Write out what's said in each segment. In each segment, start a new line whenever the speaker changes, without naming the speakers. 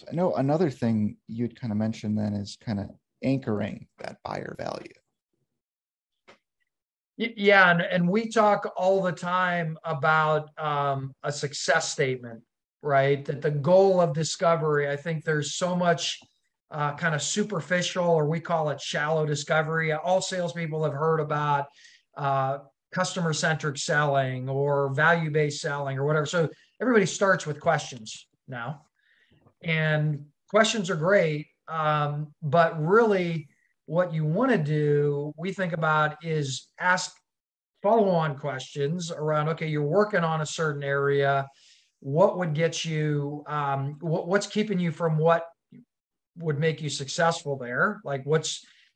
So I know another thing you'd kind of mentioned then is kind of anchoring that buyer value.
Yeah, and we talk all the time about a success statement, right? That the goal of discovery, I think there's so much kind of superficial, or we call it shallow discovery. All salespeople have heard about uh, customer-centric selling or value-based selling or whatever. So everybody starts with questions now, and questions are great, but really what you want to do, we think about, is ask follow-on questions around, okay, you're working on a certain area. What would get you, what's keeping you from what would make you successful there? Like do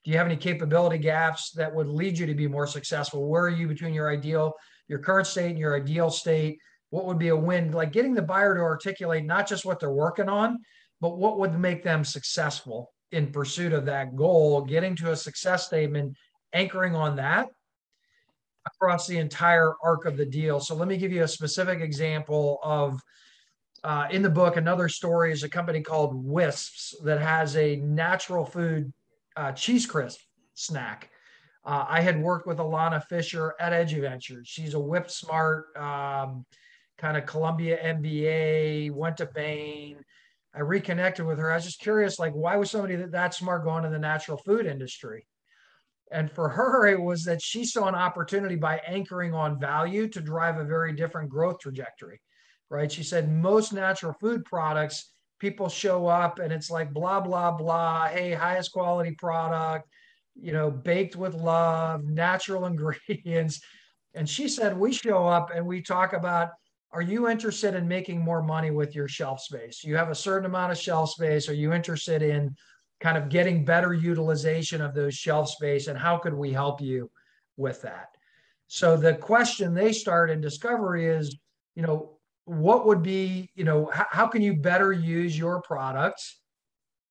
you have any capability gaps that would lead you to be more successful? Where are you between your current state and your ideal state? What would be a win? Like getting the buyer to articulate not just what they're working on, but what would make them successful in pursuit of that goal, getting to a success statement, anchoring on that across the entire arc of the deal. So let me give you a specific example of in the book. Another story is a company called Wisps that has a natural food cheese crisp snack. I had worked with Alana Fisher at Edge Ventures. She's a whip smart, kind of Columbia MBA, went to Bain. I reconnected with her. I was just curious, like, why was somebody that smart going to the natural food industry? And for her, it was that she saw an opportunity by anchoring on value to drive a very different growth trajectory, right? She said most natural food products, people show up and it's like blah, blah, blah. Hey, highest quality product, baked with love, natural ingredients. And she said, we show up and we talk about, are you interested in making more money with your shelf space? You have a certain amount of shelf space. Are you interested in kind of getting better utilization of those shelf space, and how could we help you with that? So the question they start in discovery is, what would be, how can you better use your products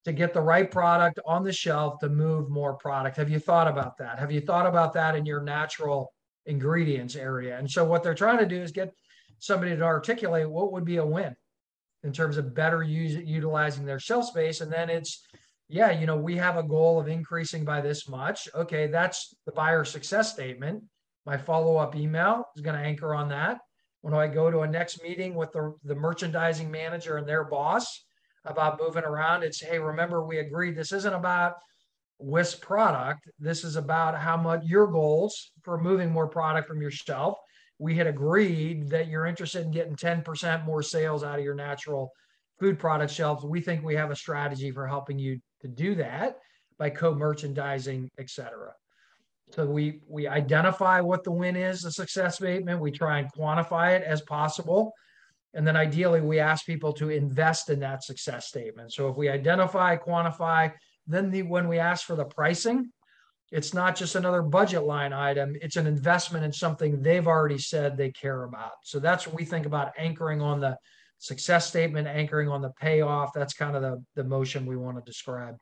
to get the right product on the shelf to move more product? Have you thought about that? Have you thought about that in your natural ingredients area? And so what they're trying to do is get somebody to articulate what would be a win in terms of better utilizing their shelf space. And then it's, yeah, we have a goal of increasing by this much. Okay, that's the buyer success statement. My follow-up email is going to anchor on that. When I go to a next meeting with the merchandising manager and their boss about moving around, it's, hey, remember we agreed this isn't about Wisp product. This is about how much your goals for moving more product from your shelf. We had agreed that you're interested in getting 10% more sales out of your natural food product shelves. We think we have a strategy for helping you to do that by co-merchandising, et cetera. So we identify what the win is, the success statement. We try and quantify it as possible. And then ideally, we ask people to invest in that success statement. So if we identify, quantify, then when we ask for the pricing, it's not just another budget line item. It's an investment in something they've already said they care about. So that's what we think about, anchoring on the success statement, anchoring on the payoff. That's kind of the motion we want to describe.